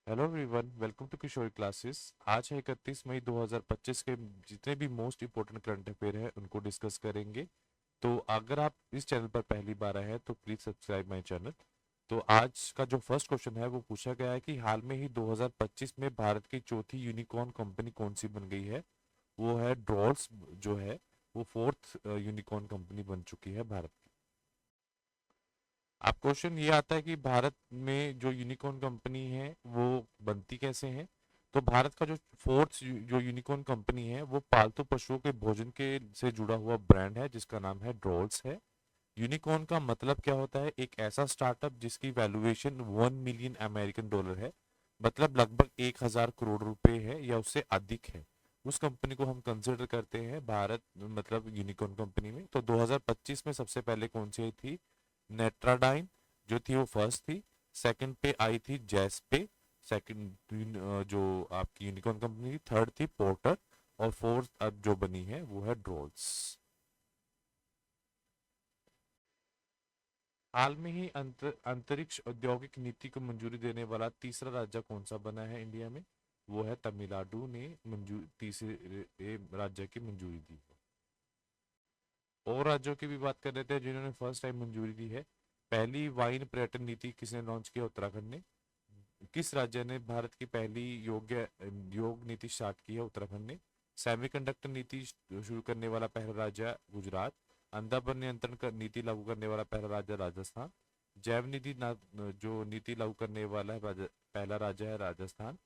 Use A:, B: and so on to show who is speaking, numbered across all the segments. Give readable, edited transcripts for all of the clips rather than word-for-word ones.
A: Hello everyone, welcome to Kishore classes. आज है 31 मई 2025 के जितने भी मोस्ट इंपोर्टेंट करंट अफेयर है उनको डिस्कस करेंगे। तो अगर आप इस चैनल पर पहली बार आए हैं तो प्लीज सब्सक्राइब माय चैनल। तो आज का जो फर्स्ट क्वेश्चन है वो पूछा गया है कि हाल में ही 2025 में भारत की चौथी यूनिकॉर्न कंपनी कौन सी बन गई है। वो है ड्रॉल्स जो है वो फोर्थ यूनिकॉर्न कंपनी बन चुकी है भारत की। अब क्वेश्चन ये आता है कि भारत में जो यूनिकॉर्न कंपनी है वो बनती कैसे है। तो भारत का जो फोर्थ जो यूनिकॉर्न कंपनी है वो पालतू पशुओं के भोजन के से जुड़ा हुआ ब्रांड है जिसका नाम है ड्रॉल्स है। यूनिकॉर्न का मतलब क्या होता है? एक ऐसा स्टार्टअप जिसकी वैल्यूएशन 1 मिलियन अमेरिकन डॉलर है, मतलब लगभग 1,000 करोड़ रुपए है या उससे अधिक है। उस कंपनी को हम कंसिडर करते हैं भारत मतलब यूनिकॉर्न कंपनी में। तो 2025 में सबसे पहले कौन सी आई थी? नेट्राडाइन जो थी वो फर्स्ट थी। सेकंड पे आई थी जेस्पे, सेकंड जो आपकी यूनिकॉर्न कंपनी थी। थर्ड थी पोर्टर। और फोर्थ अब जो बनी है वो है ड्रोल्स। हाल में ही अंतरिक्ष औद्योगिक नीति को मंजूरी देने वाला तीसरा राज्य कौन सा बना है इंडिया में? वो है तमिलनाडु ने मंजूर तीसरे राज्य की मंजूरी दी है। और राज्यों की भी बात कर लेते हैं जिन्होंने फर्स्ट टाइम मंजूरी दी है। पहली वाइन पर्यटन नीति किसने लॉन्च किया? उत्तराखंड ने। किस राज्य ने भारत की पहली योग नीति स्टार्ट की है? उत्तराखंड ने। सेमीकंडक्टर नीति शुरू करने वाला पहला राज्य है गुजरात। अंधापन नियंत्रण नीति लागू करने वाला पहला राज्य राजस्थान। जैव नीति जो नीति लागू करने वाला है पहला राज्य है राजस्थान।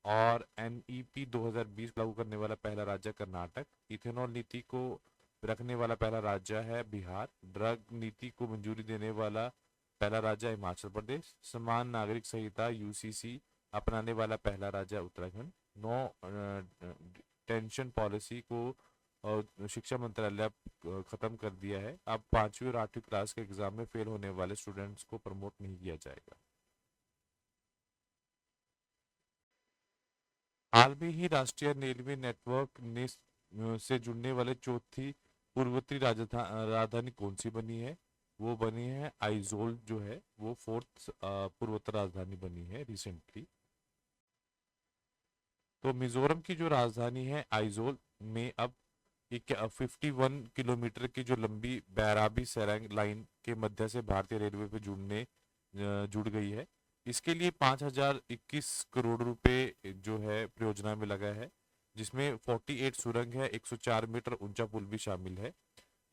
A: और एनईपी 2020 लागू करने वाला पहला राज्य कर्नाटक। इथेनॉल नीति को रखने वाला पहला राज्य है बिहार। ड्रग नीति को मंजूरी देने वाला पहला राज्य है हिमाचल प्रदेश। समान नागरिक संहिता यूसीसी अपनाने वाला पहला राज्य है उत्तराखंड। नो टेंशन पॉलिसी को शिक्षा मंत्रालय खत्म कर दिया है। अब 5वीं और 8वीं क्लास के एग्जाम में फेल होने वाले स्टूडेंट्स को प्रमोट नहीं किया जाएगा। हाल में ही राष्ट्रीय रेलवे नेटवर्क से जुड़ने वाले चौथी पूर्वोत्तरी राजधानी कौन सी बनी है? वो बनी है आइजोल जो है वो फोर्थ पूर्वोत्तर राजधानी बनी है रिसेंटली। तो मिजोरम की जो राजधानी है आइजोल में अब एक 51 किलोमीटर की जो लंबी बैराबी सेरंग लाइन के मध्य से भारतीय रेलवे पे जुड़ गई है। इसके लिए 5,021 करोड़ रुपए जो है परियोजना में लगा है, जिसमें 48 सुरंग है, 104 मीटर ऊंचा पुल भी शामिल है।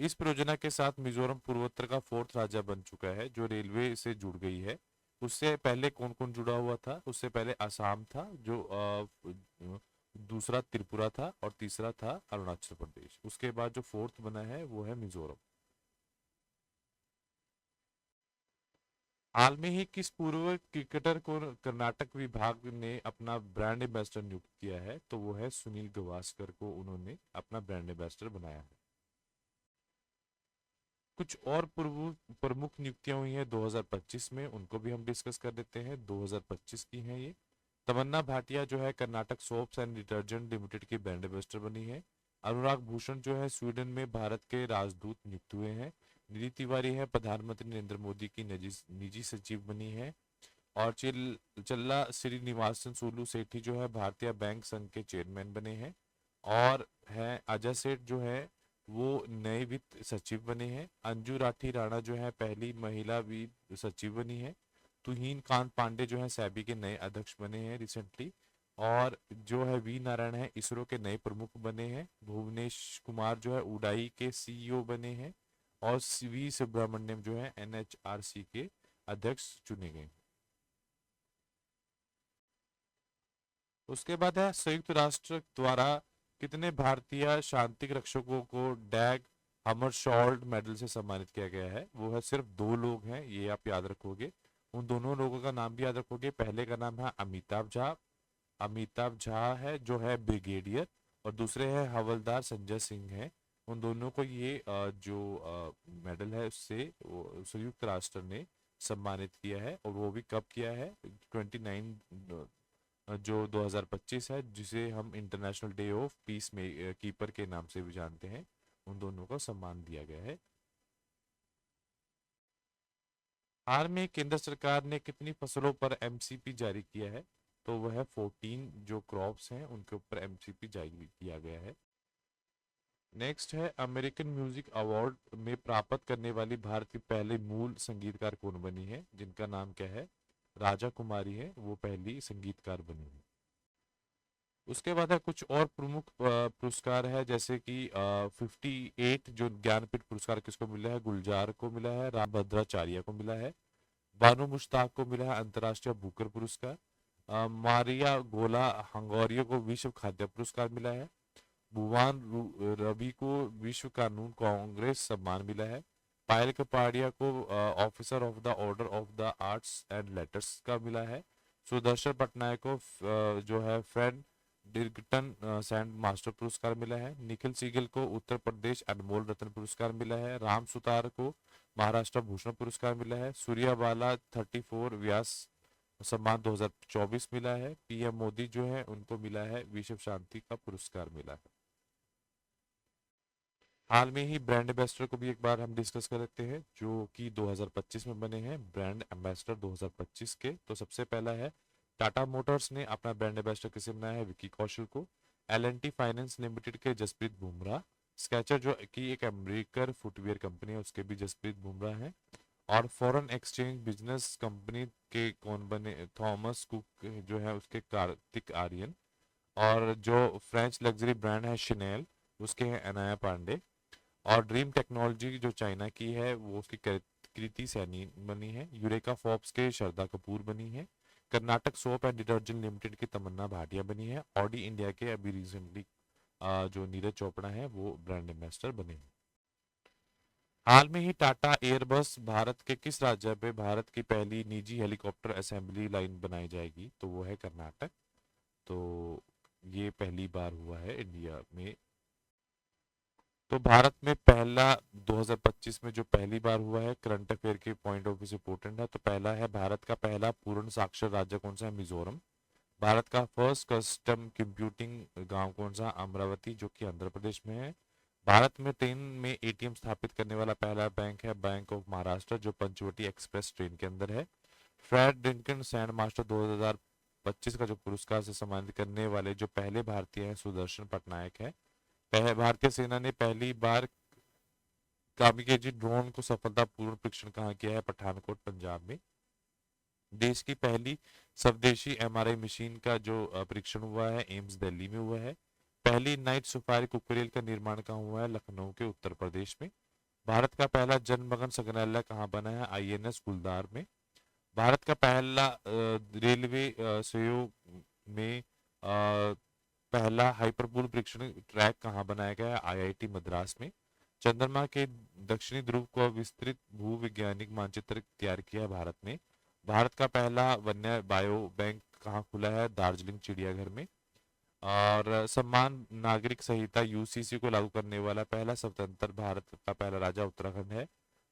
A: इस परियोजना के साथ मिजोरम पूर्वोत्तर का फोर्थ राज्य बन चुका है जो रेलवे से जुड़ गई है। उससे पहले कौन कौन जुड़ा हुआ था? उससे पहले असम था, जो दूसरा त्रिपुरा था और तीसरा था अरुणाचल प्रदेश। उसके बाद जो फोर्थ बना है वो है मिजोरम। हाल में ही किस पूर्व क्रिकेटर को कर्नाटक विभाग ने अपना ब्रांड एम्बेसडर नियुक्त किया है? तो वो है सुनील गावस्कर को उन्होंने अपना ब्रांड एम्बेसडर बनाया है। कुछ और प्रमुख नियुक्तियां हुई हैं 2025 में, उनको भी हम डिस्कस कर लेते हैं। 2025 की हैं ये। तमन्ना भाटिया जो है Karnataka soaps and detergent limited की ब्रांड एम्बेसडर बनी है। अनुराग भूषण जो है स्वीडन में भारत के राजदूत नियुक्त हुए हैं। निधि तिवारी है प्रधानमंत्री नरेंद्र मोदी की निजी निजी सचिव बनी है। और चल्ला श्रीनिवासन सोलू सेठी जो है भारतीय बैंक संघ के चेयरमैन बने हैं। और है अजय सेठ जो है वो नए वित्त सचिव बने हैं। अंजू राठी राणा जो है पहली महिला वित्त सचिव बनी है। तुहीन कांत पांडे जो है सैबी के नए अध्यक्ष बने हैं रिसेंटली। और जो है वी नारायण है इसरो के नए प्रमुख बने हैं। भुवनेश कुमार जो है उडाई के सीईओ बने हैं। और वी सुब्रमण्यम जो है एनएचआरसी के अध्यक्ष चुने गए। उसके बाद है संयुक्त राष्ट्र द्वारा कितने भारतीय शांति रक्षकों को डैग हमरशॉल्ड मेडल से सम्मानित किया गया है? वो है सिर्फ दो लोग हैं, ये आप याद रखोगे। उन दोनों लोगों का नाम भी याद रखोगे। पहले का नाम है अमिताभ झा। अमिताभ झा है जो है ब्रिगेडियर। और दूसरे है हवलदार संजय सिंह है। उन दोनों को ये जो मेडल है उससे संयुक्त राष्ट्र ने सम्मानित किया है। और वो भी कब किया है? 29 जो 2025 है, जिसे हम इंटरनेशनल डे ऑफ पीस में कीपर के नाम से भी जानते हैं। उन दोनों को सम्मान दिया गया है। हाल में केंद्र सरकार ने कितनी फसलों पर एमसीपी जारी किया है? तो वह 14 जो क्रॉप्स हैं उनके ऊपर एमसीपी जारी किया गया है। नेक्स्ट है अमेरिकन म्यूजिक अवार्ड में प्राप्त करने वाली भारत की पहली मूल संगीतकार कौन बनी है, जिनका नाम क्या है, राजा कुमारी है, वो पहली संगीतकार बनी है। उसके बाद है कुछ और प्रमुख पुरस्कार है, जैसे कि 58 जो ज्ञानपीठ पुरस्कार किसको मिला है, गुलजार को मिला है, राम भद्राचार्य को मिला है, बानो मुश्ताक को मिला है अंतर्राष्ट्रीय बुकर पुरस्कार, मारिया गोला हंगोरियो को विश्व खाद्य पुरस्कार मिला है, भुवन रवि को विश्व कानून कांग्रेस सम्मान मिला है, पायल कपाड़िया को officer of the order of the arts and letters का मिला है, सुदर्शन पटनायक को जो है फ्रेड डिर्गटन सैंड मास्टर पुरस्कार मिला है, निखिल सीगल को उत्तर प्रदेश अनमोल रत्न पुरस्कार मिला है, राम सुतार को महाराष्ट्र भूषण पुरस्कार मिला है, सूर्यबाला 34 व्यास सम्मान 2024 मिला है, पीएम मोदी जो है उनको मिला है विश्व शांति का पुरस्कार मिला है। हाल में ही ब्रांड एम्बेसडर को भी एक बार हम डिस्कस कर लेते हैं, जो कि 2025 में बने हैं ब्रांड एम्बेसडर 2025 के। तो सबसे पहला है टाटा मोटर्स ने अपना ब्रांड एम्बेसडर किसे बनाया है, विकी कौशल को। एल&टी फाइनेंस लिमिटेड के जसप्रीत बुमराह। स्केचर जो कि एक अमेरिकन फुटवियर कंपनी है, उसके भी जसप्रीत बुमराह हैं। और फॉरेन एक्सचेंज बिजनेस कंपनी के कौन बने, थॉमस कुक जो है उसके कार्तिक आर्यन। और जो फ्रेंच लग्जरी ब्रांड है शनेल, उसके हैं अनाया पांडे। और ड्रीम टेक्नोलॉजी जो चाइना की है वो उसकी कृति सैनी बनी है। यूरेका फॉर्ब्स के श्रद्धा कपूर बनी है। Karnataka soap and detergent limited की तमन्ना भाटिया बनी है। ऑडी इंडिया के अभी रिसेंटली जो नीरज चोपड़ा है वो ब्रांड एम्बेसडर बने हैं। हाल में ही टाटा एयरबस भारत के किस राज्य पे भारत की पहली निजी हेलीकॉप्टर असेंबली लाइन बनाई जाएगी, तो वो है कर्नाटक। तो ये पहली बार हुआ है इंडिया में। तो भारत में पहला 2025 में जो पहली बार हुआ है, करंट अफेयर के पॉइंट ऑफ व्यू से इंपोर्टेंट है, तो पहला है भारत का पहला पूर्ण साक्षर राज्य कौन सा है, मिजोरम। भारत का फर्स्ट कस्टम कंप्यूटिंग गांव कौन सा, अमरावती, जो कि आंध्र प्रदेश में है। भारत में ट्रेन में एटीएम स्थापित करने वाला पहला बैंक है बैंक ऑफ महाराष्ट्र, जो पंचवटी एक्सप्रेस ट्रेन के अंदर है। फ्रेड डिंकन सैंड मास्टर 2025 का जो पुरस्कार से सम्मानित करने वाले जो पहले भारतीय हैं सुदर्शन पटनायक है। भारतीय सेना ने पहली बार कामिकेजी ड्रोन को सफलतापूर्वक परीक्षण कहाँ किया है, पठानकोट पंजाब में। देश की पहली स्वदेशी एमआरआई मशीन का जो परीक्षण हुआ है एम्स दिल्ली में हुआ है। पहली नाइट सफारी कुकरेल का निर्माण कहाँ हुआ है, लखनऊ के उत्तर प्रदेश में। भारत का पहला जनमगन संग्रहालय कहाँ बना है, आईएनएस गुलदार में। भारत का पहला रेलवे सहयोग में पहला हाइपरबोल परीक्षण ट्रैक कहाँ बनाया गया है, आईआईटी मद्रास में। चंद्रमा के दक्षिणी ध्रुव को विस्तृत भूवैज्ञानिक मानचित्र तैयार किया है भारत ने। भारत का पहला वन्य बायो बैंक कहाँ खुला है, दार्जिलिंग चिड़ियाघर में। और सम्मान नागरिक संहिता यूसीसी को लागू करने वाला पहला स्वतंत्र भारत का पहला राज्य उत्तराखंड है।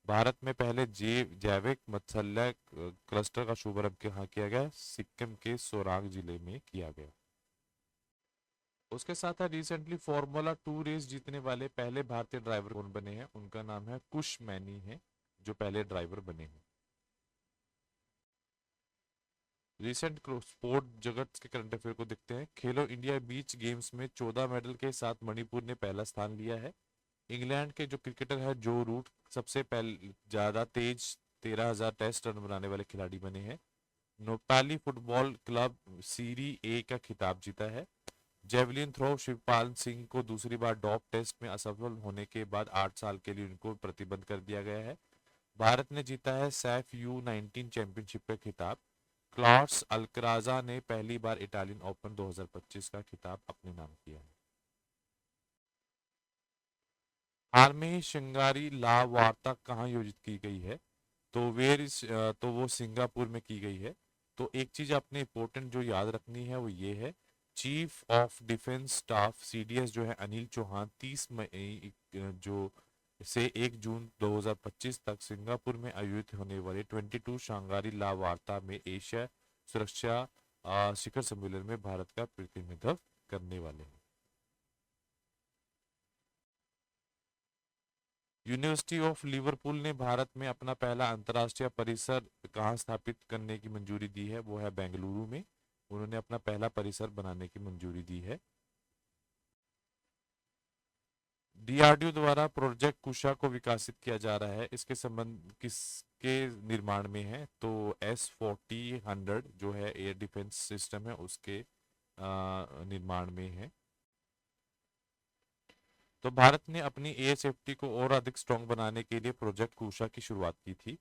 A: भारत में पहले जैविक मत्स्यालय क्लस्टर का शुभारंभ कहाँ किया गया, सिक्किम के सोरांग जिले में किया गया। उसके साथ है रिसेंटली फॉर्मूला 2 रेस जीतने वाले पहले भारतीय ड्राइवर कौन बने हैं, उनका नाम है कुश मैनी है, जो पहले ड्राइवर बने हैं। रिसेंट स्पोर्ट जगत के करंट अफेयर को देखते हैं। खेलो इंडिया बीच गेम्स में 14 मेडल के साथ मणिपुर ने पहला स्थान लिया है। इंग्लैंड के जो क्रिकेटर है जो रूट सबसे पहले ज्यादा तेज 13,000 टेस्ट रन बनाने वाले खिलाड़ी बने हैं। नेपाली फुटबॉल क्लब सीरी ए का खिताब जीता है। जेवलिन थ्रो शिवपाल सिंह को दूसरी बार डॉप टेस्ट में असफल होने के बाद 8 साल के लिए उनको प्रतिबंध कर दिया गया है। भारत ने जीता है सैफ U19 चैंपियनशिप का खिताब। क्लार्स अल्कराजा ने पहली बार इटालियन ओपन 2025 का खिताब अपने नाम किया है। हाल में ही श्रृंगारी ला वार्ता कहाँ आयोजित की गई है, तो तो वो सिंगापुर में की गई है। तो एक चीज आपने इंपॉर्टेंट जो याद रखनी है वो ये है, chief of defence staff CDS जो है अनिल चौहान 30 मई जो से 1 जून 2025 तक सिंगापुर में आयोजित होने वाले 22 शांघाई ला वार्ता में एशिया सुरक्षा शिखर सम्मेलन में भारत का प्रतिनिधित्व करने वाले हैं। यूनिवर्सिटी ऑफ लिवरपूल ने भारत में अपना पहला अंतर्राष्ट्रीय परिसर कहाँ स्थापित करने की मंजूरी दी है, वो है बेंगलुरु में। उन्होंने अपना पहला परिसर बनाने की मंजूरी दी है। डीआरडीओ द्वारा प्रोजेक्ट कुशा को विकसित किया जा रहा है, इसके संबंध किसके निर्माण में है, तो S-40-100 जो है एयर डिफेंस सिस्टम है उसके निर्माण में है। तो भारत ने अपनी एयर सेफ्टी को और अधिक स्ट्रॉन्ग बनाने के लिए प्रोजेक्ट कुशा की शुरुआत की थी।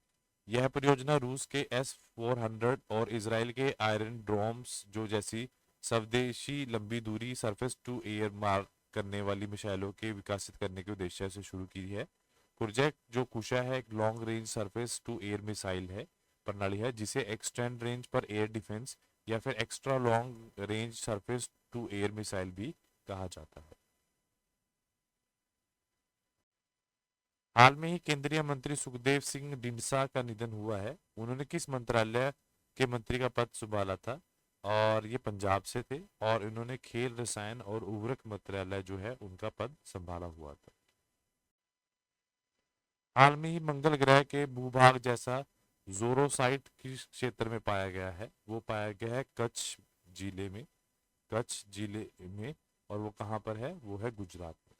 A: यह परियोजना रूस के S-400 और इसराइल के आयरन ड्रोम्स जो जैसी स्वदेशी लंबी दूरी सरफेस टू एयर मार करने वाली मिसाइलों के विकसित करने के उद्देश्य से शुरू की है। प्रोजेक्ट जो कुशा है एक long range surface to air missile है प्रणाली है जिसे एक्सटेंड रेंज पर एयर डिफेंस या फिर extra long range surface to air missile भी कहा जाता है। हाल में ही केंद्रीय मंत्री सुखदेव सिंह ढींडसा का निधन हुआ है। उन्होंने किस मंत्रालय के मंत्री का पद संभाला था, और ये पंजाब से थे, और इन्होंने खेल रसायन और उर्वरक मंत्रालय जो है उनका पद संभाला हुआ था। हाल में ही मंगल ग्रह के भूभाग जैसा जोरोसाइट किस क्षेत्र में पाया गया है, वो पाया गया है जिले में कच्छ जिले में, और वो कहाँ पर है, वो है गुजरात में।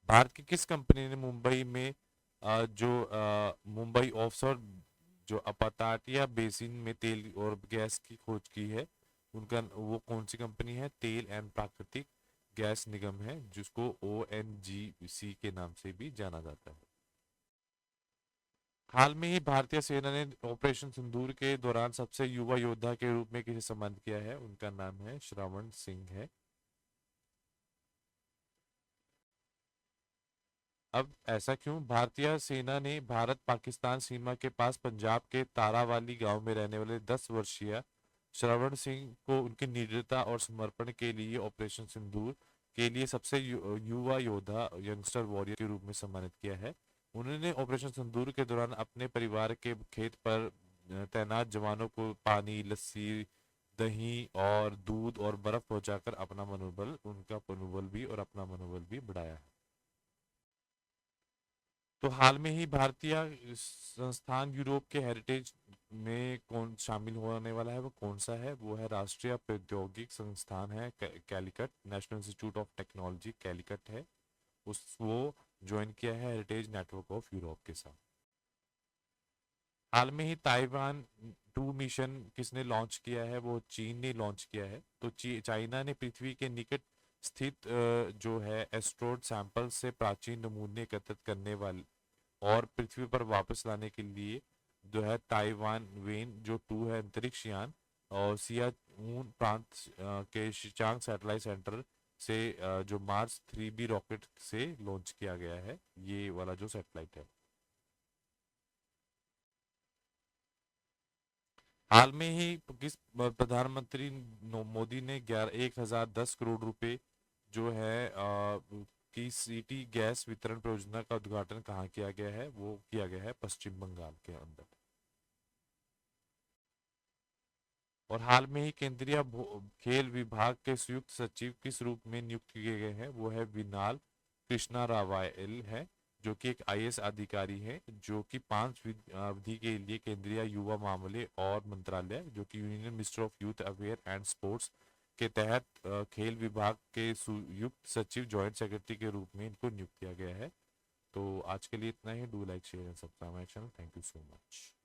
A: भारत की किस कंपनी ने मुंबई में मुंबई ऑफशोर जो अपताटिया बेसिन में तेल और गैस की खोज की है, उनका वो कौन सी कंपनी है, तेल एंड प्राकृतिक गैस निगम है जिसको ONGC के नाम से भी जाना जाता है। हाल में ही भारतीय सेना ने ऑपरेशन सिंदूर के दौरान सबसे युवा योद्धा के रूप में किसे सम्मानित किया है, उनका नाम है श्रवण सिंह है। अब ऐसा क्यों, भारतीय सेना ने भारत पाकिस्तान सीमा के पास पंजाब के तारावाली गांव में रहने वाले 10 वर्षीय श्रवण सिंह को उनकी निडरता और समर्पण के लिए ऑपरेशन सिंदूर के लिए सबसे युवा योद्धा यंगस्टर वॉरियर के रूप में सम्मानित किया है। उन्होंने ऑपरेशन सिंदूर के दौरान अपने परिवार के खेत पर तैनात जवानों को पानी, लस्सी, दही और दूध और बर्फ पहुंचाकर अपना मनोबल उनका मनोबल भी और अपना मनोबल भी बढ़ाया है। तो हाल में ही भारतीय संस्थान यूरोप के हेरिटेज में कौन शामिल होने वाला है, वो कौन सा है, वो है राष्ट्रीय प्रौद्योगिक संस्थान है Calicut, national institute of technology Calicut है, उस वो ज्वाइन किया है हेरिटेज नेटवर्क ऑफ यूरोप के साथ। हाल में ही ताइवान 2 मिशन किसने लॉन्च किया है, वो चीन ने लॉन्च किया है। तो चाइना ने पृथ्वी के निकट स्थित जो है एस्ट्रोड सैंपल से प्राचीन नमूने एकत्रित करने वाले और पृथ्वी पर वापस लाने के लिए जो है ताइवान वेन 2 है अंतरिक्ष यान, और सियाचून प्रांत के शिचांग सैटेलाइट सेंटर से जो मार्स 3B रॉकेट से लॉन्च किया गया है, ये वाला जो सैटेलाइट है। हाल में ही किस प्रधानमंत्री मोदी ने 1,010 करोड़ रुपए जो है की सिटी गैस वितरण परियोजना का उद्घाटन कहाँ किया गया है, वो किया गया है पश्चिम बंगाल के अंदर। और हाल में ही केंद्रीय खेल विभाग के संयुक्त सचिव किस रूप में नियुक्त किए गए हैं, वो है विनाल कृष्णा रावायल है, जो कि एक IAS अधिकारी है, जो कि 5 अवधि के लिए केंद्रीय युवा मामले और मंत्रालय जो कि union minister of youth affair and sports के तहत खेल विभाग के संयुक्त सचिव जॉइंट सेक्रेटरी के रूप में इनको नियुक्त किया गया है। तो आज के लिए इतना ही। Do like share and subscribe my channel. Thank you so much.